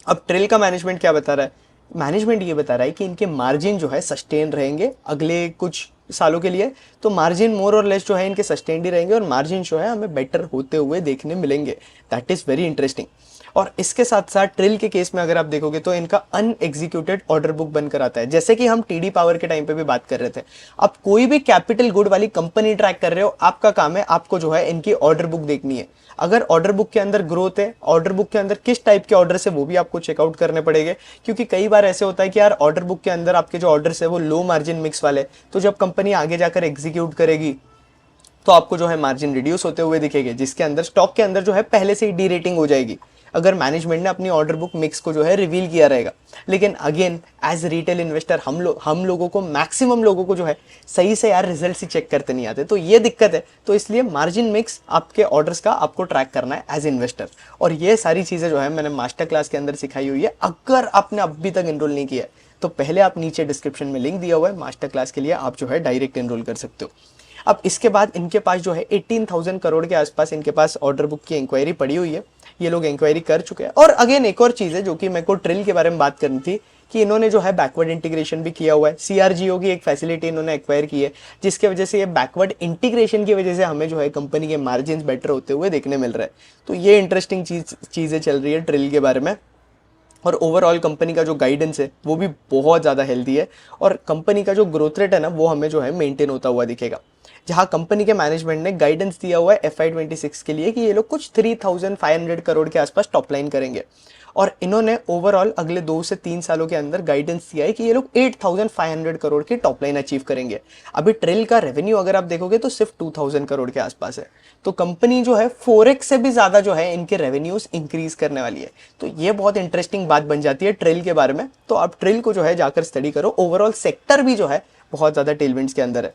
अब ट्रिल का मैनेजमेंट क्या बता रहा है, मैनेजमेंट ये बता रहा है कि इनके मार्जिन जो है सस्टेन रहेंगे अगले कुछ सालों के लिए। तो मार्जिन मोर और लेस जो है इनके सस्टेन्ड ही रहेंगे, और मार्जिन जो है हमें बेटर होते हुए देखने मिलेंगे। That is very interesting. और इसके साथ साथ ट्रिल के केस में अगर आप देखोगे तो इनका अनएग्जीक्यूटेड ऑर्डर बुक बनकर आता है। जैसे कि हम टीडी पावर के टाइम पे भी बात कर रहे थे, आप कोई भी कैपिटल गुड वाली कंपनी ट्रैक कर रहे हो, आपका काम है आपको जो है इनकी ऑर्डर बुक देखनी है। अगर ऑर्डर बुक के अंदर ग्रोथ है, ऑर्डर बुक के अंदर किस टाइप के ऑर्डर है वो भी आपको चेकआउट करने पड़ेंगे, क्योंकि कई बार ऐसे होता है कि यार ऑर्डर बुक के अंदर आपके जो ऑर्डर्स है वो लो मार्जिन मिक्स वाले, तो जब कंपनी आगे जाकर एग्जीक्यूट करेगी तो आपको जो है मार्जिन रिड्यूस होते हुए दिखेंगे, जिसके अंदर स्टॉक के अंदर जो है पहले से ही डी रेटिंग हो जाएगी अगर मैनेजमेंट ने अपनी ऑर्डर बुक मिक्स को जो है रिवील किया रहेगा। लेकिन अगेन एज रिटेल इन्वेस्टर हम लोगों को, मैक्सिमम लोगों को जो है सही से यार रिजल्ट ही चेक करते नहीं आते, तो ये दिक्कत है। तो इसलिए मार्जिन मिक्स आपके ऑर्डर्स का आपको ट्रैक करना है एज इन्वेस्टर, और ये सारी चीज़ें जो है मैंने मास्टर क्लास के अंदर सिखाई हुई है। अगर आपने अभी तक एनरोल नहीं किया है तो पहले आप नीचे डिस्क्रिप्शन में लिंक दिया हुआ है मास्टर क्लास के लिए, आप जो है डायरेक्ट एनरोल कर सकते हो। अब इसके बाद इनके पास जो है 18,000 करोड़ के आसपास इनके पास ऑर्डर बुक की इंक्वायरी पड़ी हुई है, ये लोग इंक्वायरी कर चुके हैं। और अगेन एक और चीज़ है जो कि मेरे को ट्रिल के बारे में बात करनी थी कि इन्होंने जो है बैकवर्ड इंटीग्रेशन भी किया हुआ है। सीआरजीओ की एक फैसिलिटी इन्होंने एक्वायर की है, जिसके वजह से ये बैकवर्ड इंटीग्रेशन की वजह से हमें जो है कंपनी के मार्जिन बेटर होते हुए देखने मिल रहा है। तो ये इंटरेस्टिंग चीज़ें चल रही है ट्रिल के बारे में। और ओवरऑल कंपनी का जो गाइडेंस है वो भी बहुत ज़्यादा हेल्दी है, और कंपनी का जो ग्रोथ रेट है ना वो हमें जो है मेंटेन होता हुआ दिखेगा। जहां कंपनी के मैनेजमेंट ने गाइडेंस दिया हुआ है FY26 के लिए कि ये लोग कुछ 3,500 करोड़ के आसपास टॉप लाइन करेंगे, और इन्होंने ओवरऑल अगले 2 से 3 सालों के अंदर गाइडेंस दिया है कि ये लोग 8,500 करोड़ की टॉप लाइन अचीव करेंगे। अभी ट्रेल का रेवेन्यू अगर आप देखोगे तो सिर्फ 2,000 करोड़ के आसपास है, तो कंपनी जो है 4x से भी ज़्यादा जो है इनके रेवेन्यूज इंक्रीज करने वाली है। तो ये बहुत इंटरेस्टिंग बात बन जाती है ट्रेल के बारे में। तो आप ट्रेल को जो है जाकर स्टडी करो, ओवरऑल सेक्टर भी जो है बहुत ज़्यादा टेलविंड्स के अंदर है।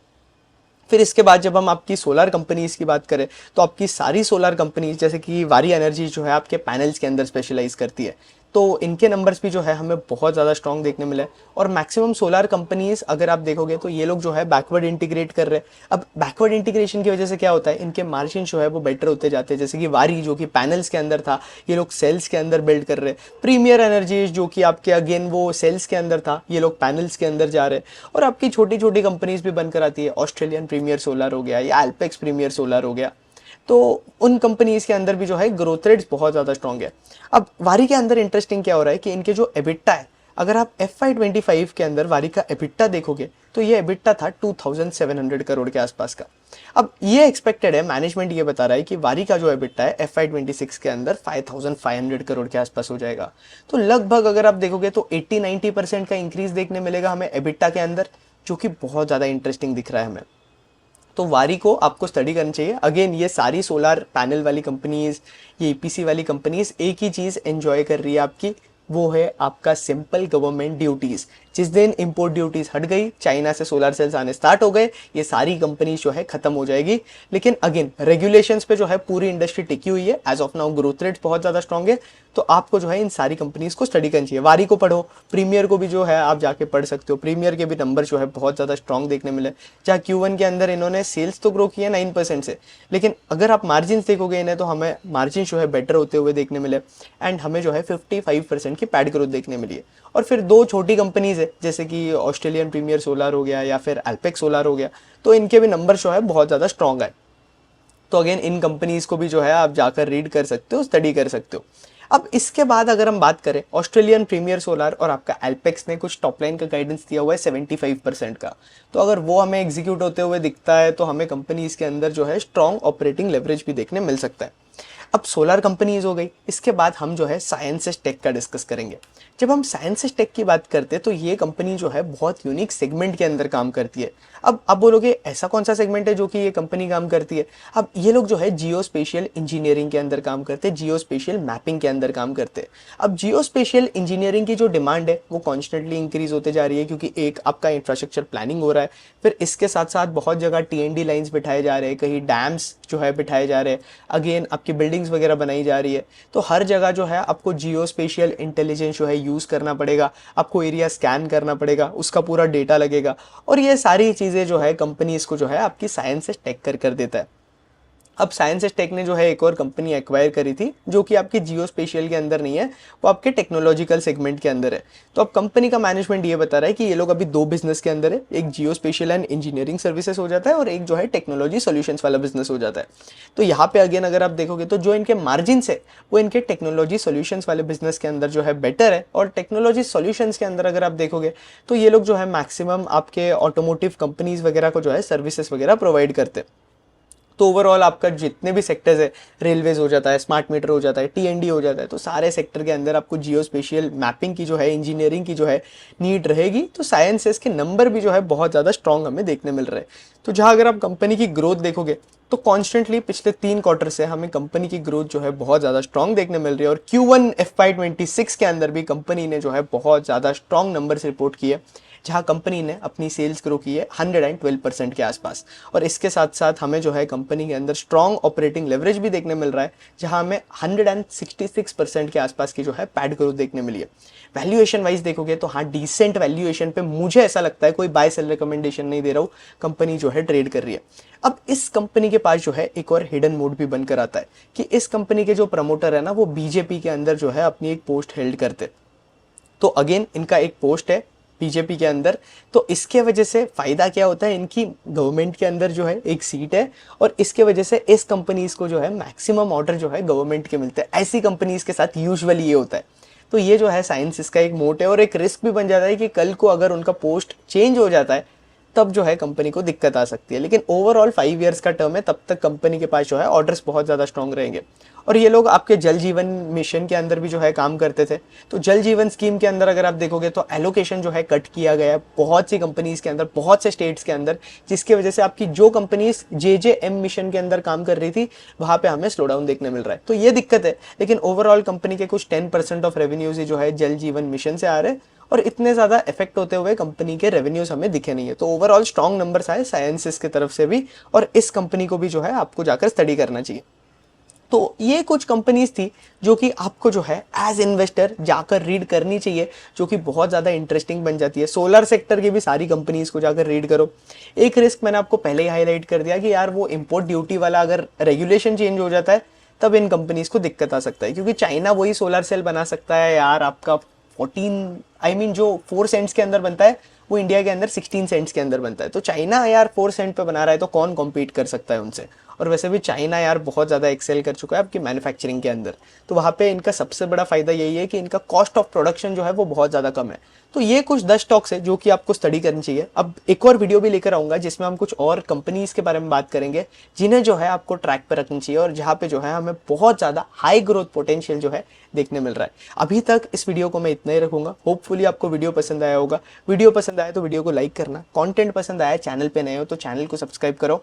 फिर इसके बाद जब हम आपकी सोलर कंपनीज की बात करें तो आपकी सारी सोलर कंपनीज जैसे कि वारी एनर्जी जो है आपके पैनल्स के अंदर स्पेशलाइज करती है, तो इनके नंबर्स भी जो है हमें बहुत ज़्यादा स्ट्रॉन्ग देखने मिले। और मैक्सिमम सोलर कंपनीज अगर आप देखोगे तो ये लोग जो है बैकवर्ड इंटीग्रेट कर रहे हैं। अब बैकवर्ड इंटीग्रेशन की वजह से क्या होता है, इनके मार्जिन जो है वो बेटर होते जाते हैं। जैसे कि वारी जो कि पैनल्स के अंदर था, ये लोग सेल्स के अंदर बिल्ड कर रहे हैं। प्रीमियर एनर्जीज जो कि आपके अगेन वो सेल्स के अंदर था, ये लोग पैनल्स के अंदर जा रहे हैं। और आपकी छोटी छोटी कंपनीज भी बनकर आती है, ऑस्ट्रेलियन प्रीमियर सोलर हो गया या एल्पेक्स प्रीमियर सोलर हो गया, तो उन कंपनीज के अंदर भी जो है ग्रोथ रेट्स बहुत ज़्यादा स्ट्रॉन्ग है। अब वारी के अंदर इंटरेस्टिंग क्या हो रहा है कि इनके जो एबिट्टा है, अगर आप FY25 के अंदर वारी का एबिट्टा देखोगे तो ये एबिट्टा था 2,700 करोड़ के आसपास का। अब ये एक्सपेक्टेड है, मैनेजमेंट ये बता रहा है कि वारी का जो एबिट्टा है FY26 के अंदर 5,500 करोड़ के आसपास हो जाएगा। तो लगभग अगर आप देखोगे तो 80-90% का इंक्रीज देखने मिलेगा हमें एबिट्टा के अंदर, जो कि बहुत ज़्यादा इंटरेस्टिंग दिख रहा है हमें। तो वारी को आपको स्टडी करनी चाहिए। अगेन ये सारी सोलर पैनल वाली कंपनीज, ये EPC वाली कंपनीज एक ही चीज़ एंजॉय कर रही है आपकी, वो है आपका सिंपल गवर्नमेंट ड्यूटीज़। जिस दिन इंपोर्ट ड्यूटीज़ हट गई, चाइना से सोलर सेल्स आने स्टार्ट हो गए, ये सारी कंपनी जो है खत्म हो जाएगी। लेकिन अगेन रेगुलेशंस पे जो है पूरी इंडस्ट्री टिकी हुई है। As of now growth rates बहुत ज़्यादा स्ट्रॉन्ग है, तो आपको जो है इन सारी कंपनीज को स्टडी करनी चाहिए। वारी को पढ़ो, प्रीमियर को भी जो है आप जाके पढ़ सकते हो। प्रीमियर के भी नंबर जो है बहुत ज़्यादा स्ट्रॉन्ग देखने मिले, जहाँ Q1 के अंदर इन्होंने सेल्स तो ग्रो किया 9% से, लेकिन अगर आप मार्जिन देखोगे इन्हें तो हमें मार्जिन जो है बेटर होते हुए देखने मिले, एंड हमें जो है 55% की पैड ग्रोथ देखने मिली है। और फिर 2 छोटी कंपनीज है जैसे कि ऑस्ट्रेलियन प्रीमियर सोलर हो गया या फिर एल्पेक्स सोलर हो गया, तो इनके भी नंबर जो है बहुत ज़्यादा स्ट्रॉन्ग है। तो अगेन इन कंपनीज को भी जो है आप जाकर रीड कर सकते हो, स्टडी कर सकते हो। अब इसके बाद अगर हम बात करें ऑस्ट्रेलियन प्रीमियर सोलर और आपका एल्पेक्स ने कुछ टॉप लाइन का गाइडेंस दिया हुआ है 75% का, तो अगर वो हमें एग्जीक्यूट होते हुए दिखता है तो हमें कंपनीज के अंदर जो है स्ट्रॉन्ग ऑपरेटिंग लेवरेज भी देखने मिल सकता है। अब सोलर कंपनीज हो गई, इसके बाद हम जो है साइंसेस टेक का डिस्कस करेंगे। जब हम साइंसेस टेक की बात करते हैं तो ये कंपनी जो है बहुत यूनिक सेगमेंट के अंदर काम करती है। अब आप बोलोगे ऐसा कौन सा सेगमेंट है जो कि ये कंपनी काम करती है? अब ये लोग जो है जियो स्पेशियल इंजीनियरिंग के अंदर काम करते हैं, जियो स्पेशियल मैपिंग के अंदर काम करते हैं। अब जियो स्पेशियल इंजीनियरिंग की जो डिमांड है वो कॉन्स्टेंटली इंक्रीज होते जा रही है, क्योंकि एक आपका इंफ्रास्ट्रक्चर प्लानिंग हो रहा है, फिर इसके साथ साथ बहुत जगह TND लाइन्स बिठाए जा रहे हैं, कहीं डैम्स जो है बिठाए जा रहे हैं, अगेन आपकी बिल्डिंग्स वगैरह बनाई जा रही है। तो हर जगह जो है आपको जियो स्पेशियल इंटेलिजेंस जो है यूज़ करना पड़ेगा, आपको एरिया स्कैन करना पड़ेगा, उसका पूरा डेटा लगेगा, और ये सारी चीज़ें जो है कंपनीज को जो है आपकी साइंस से टेक कर देता है। अब साइंस टेक ने जो है एक और कंपनी एक्वायर करी थी जो कि आपके जियो स्पेशियल के अंदर नहीं है, वो आपके टेक्नोलॉजिकल सेगमेंट के अंदर है। तो अब कंपनी का मैनेजमेंट ये बता रहा है कि ये लोग अभी दो बिजनेस के अंदर है, एक जियो स्पेशियल एंड इंजीनियरिंग सर्विसेज हो जाता है और एक जो है टेक्नोलॉजी सॉल्यूशंस वाला बिजनेस हो जाता है। तो यहाँ पे अगेन अगर आप देखोगे तो जो इनके मार्जिन है वो इनके टेक्नोलॉजी सॉल्यूशंस वाले बिजनेस के अंदर जो है बेटर है, और टेक्नोलॉजी सॉल्यूशंस के अंदर अगर आप देखोगे तो ये लोग जो है मैक्सिमम आपके ऑटोमोटिव कंपनीज वगैरह को जो है सर्विसेज वगैरह प्रोवाइड करते हैं। तो ओवरऑल आपका जितने भी सेक्टर्स है, रेलवेज हो जाता है, स्मार्ट मीटर हो जाता है, टीएनडी हो जाता है, तो सारे सेक्टर के अंदर आपको जियो स्पेशियल मैपिंग की जो है, इंजीनियरिंग की जो है नीड रहेगी। तो साइंसेस के नंबर भी जो है बहुत ज़्यादा स्ट्रॉन्ग हमें देखने मिल रहे हैं। तो जहाँ अगर आप कंपनी की ग्रोथ देखोगे तो कॉन्स्टेंटली पिछले 3 क्वार्टर से हमें कंपनी की ग्रोथ जो है बहुत ज़्यादा स्ट्रॉन्ग देखने मिल रही है, और Q1 FY26 के अंदर भी कंपनी ने जो है बहुत ज़्यादा स्ट्रॉन्ग नंबर्स रिपोर्ट किए, जहाँ कंपनी ने अपनी सेल्स ग्रो की है 112% के आसपास। और इसके साथ साथ हमें जो है कंपनी के अंदर स्ट्रॉन्ग ऑपरेटिंग लेवरेज भी देखने मिल रहा है, जहाँ हमें 166% के आसपास की जो है पैड ग्रोथ देखने मिली है। वैल्यूएशन वाइज देखोगे तो हाँ, डिसेंट वैल्यूएशन पे मुझे ऐसा लगता है, कोई बाय सेल रिकमेंडेशन नहीं दे रहा हूँ, कंपनी जो है ट्रेड कर रही है। अब इस कंपनी के पास जो है एक और हिडन मोड भी बनकर आता है कि इस कंपनी के जो प्रमोटर है ना, वो बीजेपी के अंदर जो है अपनी एक पोस्ट हेल्ड करते। तो अगेन इनका एक पोस्ट है बीजेपी के अंदर, तो इसके वजह से फायदा क्या होता है, इनकी गवर्नमेंट के अंदर जो है एक सीट है, और इसके वजह से इस कंपनीज को जो है मैक्सिमम ऑर्डर जो है गवर्नमेंट के मिलते हैं। ऐसी कंपनीज के साथ यूजुअली ये होता है। तो ये जो है साइंस इसका एक मोट है, और एक रिस्क भी बन जाता है कि कल को अगर उनका पोस्ट चेंज हो जाता है तब जो है कंपनी को दिक्कत आ सकती है। लेकिन ओवरऑल 5 ईयर्स का टर्म है, तब तक कंपनी के पास जो है ऑर्डर्स बहुत ज़्यादा स्ट्रॉन्ग रहेंगे। और ये लोग आपके जल जीवन मिशन के अंदर भी जो है काम करते थे। तो जल जीवन स्कीम के अंदर अगर आप देखोगे तो एलोकेशन जो है कट किया गया है बहुत सी कंपनीज के अंदर, बहुत से स्टेट्स के अंदर, जिसकी वजह से आपकी जो कंपनीज JJM मिशन के अंदर काम कर रही थी वहाँ पे हमें स्लो डाउन देखने मिल रहा है। तो ये दिक्कत है। लेकिन ओवरऑल कंपनी के कुछ 10% ऑफ रेवेन्यूज ही जो है जल जीवन मिशन से आ रहे हैं, और इतने ज़्यादा इफेक्ट होते हुए कंपनी के रेवेन्यूज हमें दिखे नहीं है। तो ओवरऑल स्ट्रॉन्ग नंबर्स आए साइंसेस की तरफ से भी, और इस कंपनी को भी जो है आपको जाकर स्टडी करना चाहिए। तो ये कुछ कंपनीज थी जो कि आपको जो है एज इन्वेस्टर जाकर रीड करनी चाहिए, जो कि बहुत ज़्यादा इंटरेस्टिंग बन जाती है। सोलर सेक्टर की भी सारी कंपनीज को जाकर रीड करो। एक रिस्क मैंने आपको पहले ही हाईलाइट कर दिया कि यार वो इम्पोर्ट ड्यूटी वाला अगर रेगुलेशन चेंज हो जाता है तब इन कंपनीज को दिक्कत आ सकता है, क्योंकि चाइना वही सोलर सेल बना सकता है यार आपका 14 जो 4 सेंट्स के अंदर बनता है वो इंडिया के अंदर 16 सेंट्स के अंदर बनता है। तो चाइना यार 4 सेंट पे बना रहा है, तो कौन कॉम्पीट कर सकता है उनसे। और वैसे भी चाइना यार बहुत ज़्यादा एक्सेल कर चुका है आपकी मैन्युफैक्चरिंग के अंदर। तो वहाँ पे इनका सबसे बड़ा फायदा यही है कि इनका कॉस्ट ऑफ प्रोडक्शन जो है वो बहुत ज़्यादा कम है। तो ये कुछ 10 स्टॉक्स है जो कि आपको स्टडी करनी चाहिए। अब एक और वीडियो भी लेकर आऊँगा जिसमें हम कुछ और कंपनीज के बारे में बात करेंगे जिन्हें जो है आपको ट्रैक पर रखनी चाहिए, और जहाँ पे जो है हमें बहुत ज़्यादा हाई ग्रोथ पोटेंशियल जो है देखने मिल रहा है। अभी तक इस वीडियो को मैं इतना ही रखूंगा। होपफुली आपको वीडियो पसंद आया होगा। वीडियो पसंद आया तो वीडियो को लाइक करना, कंटेंट पसंद आया, चैनल पे नए हो तो चैनल को सब्सक्राइब करो,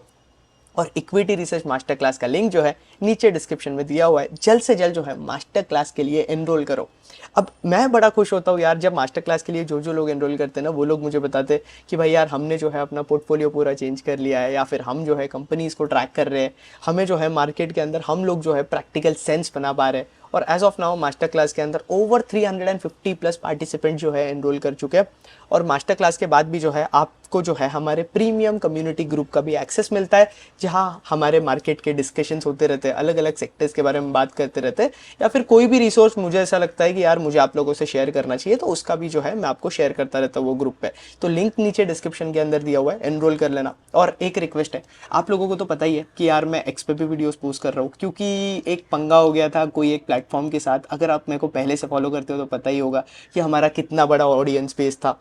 और इक्विटी रिसर्च मास्टर क्लास का लिंक जो है नीचे डिस्क्रिप्शन में दिया हुआ है। जल्द से जल्द जो है मास्टर क्लास के लिए एनरोल करो। अब मैं बड़ा खुश होता हूँ यार जब मास्टर क्लास के लिए जो लोग एनरोल करते हैं ना, वो लोग मुझे बताते कि भाई यार हमने जो है अपना पोर्टफोलियो पूरा चेंज कर लिया है, या फिर हम जो है कंपनीज को ट्रैक कर रहे हैं, हमें जो है मार्केट के अंदर हम लोग जो है प्रैक्टिकल सेंस बना पा रहे हैं। और as of now master class के अंदर ओवर 350 प्लस पार्टिसिपेंट जो है एनरोल कर चुके हैं। और मास्टर क्लास के बाद भी जो है आपको जो है हमारे प्रीमियम कम्युनिटी ग्रुप का भी एक्सेस मिलता है, जहां हमारे मार्केट के डिस्कशंस होते रहते हैं, अलग अलग सेक्टर्स के बारे में बात करते रहते हैं, या फिर कोई भी रिसोर्स मुझे ऐसा लगता है कि यार मुझे आप लोगों से शेयर करना चाहिए तो उसका भी जो है मैं आपको शेयर करता रहता हूँ वो ग्रुप पे। तो लिंक नीचे डिस्क्रिप्शन के अंदर दिया हुआ है, एनरोल कर लेना। और एक रिक्वेस्ट है, आप लोगों को तो पता ही है कि यार मैं एक्स पे भी वीडियोस पोस्ट कर रहा हूँ, क्योंकि एक पंगा हो गया था कोई एक प्लेटफॉर्म के साथ। अगर आप मेरे को पहले से फॉलो करते हो तो पता ही होगा कि हमारा कितना बड़ा ऑडियंस बेस था।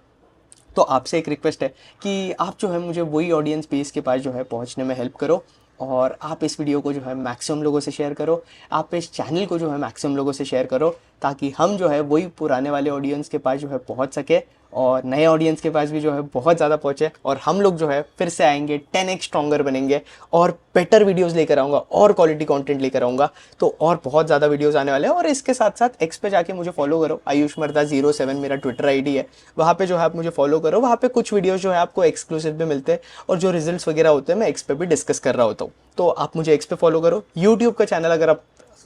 तो आपसे एक रिक्वेस्ट है कि आप जो है मुझे वही ऑडियंस बेस के पास जो है पहुंचने में हेल्प करो, और आप इस वीडियो को जो है मैक्सिमम लोगों से शेयर करो, आप इस चैनल को जो है मैक्सिमम लोगों से शेयर करो, ताकि हम जो है वही पुराने वाले ऑडियंस के पास जो है पहुंच सके, और नए ऑडियंस के पास भी जो है बहुत ज़्यादा पहुंचे, और हम लोग जो है फिर से आएंगे 10x स्ट्रॉन्गर बनेंगे, और बेटर वीडियोस लेकर आऊँगा, और क्वालिटी कंटेंट लेकर आऊँगा। तो और बहुत ज़्यादा वीडियोस आने वाले हैं। और इसके साथ साथ एक्स पे जाके मुझे फॉलो करो, आयुष मर्दा 07 मेरा ट्विटर आईडी है, वहाँ पे जो है आप मुझे फॉलो करो। वहाँ पे कुछ वीडियोस जो है आपको एक्सक्लूसिव भी मिलते हैं, और जो रिजल्ट्स वगैरह होते हैं मैं एक्स पे भी डिस्कस कर रहा होता हूँ। तो आप मुझे एक्स पे फॉलो करो। यूट्यूब का चैनल अगर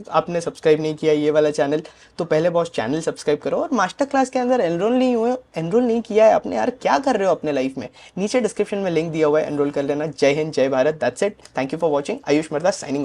आपने सब्सक्राइब नहीं किया ये वाला चैनल, तो पहले बॉस चैनल सब्सक्राइब करो। और मास्टर क्लास के अंदर एनरोल नहीं किया है आपने, यार क्या कर रहे हो अपने लाइफ में, नीचे डिस्क्रिप्शन में लिंक दिया हुआ है, एनरोल कर लेना। जय हिंद, जय Bharat, that's it. Thank you for watching. Ayush मर्दा साइनिंग ऑफ।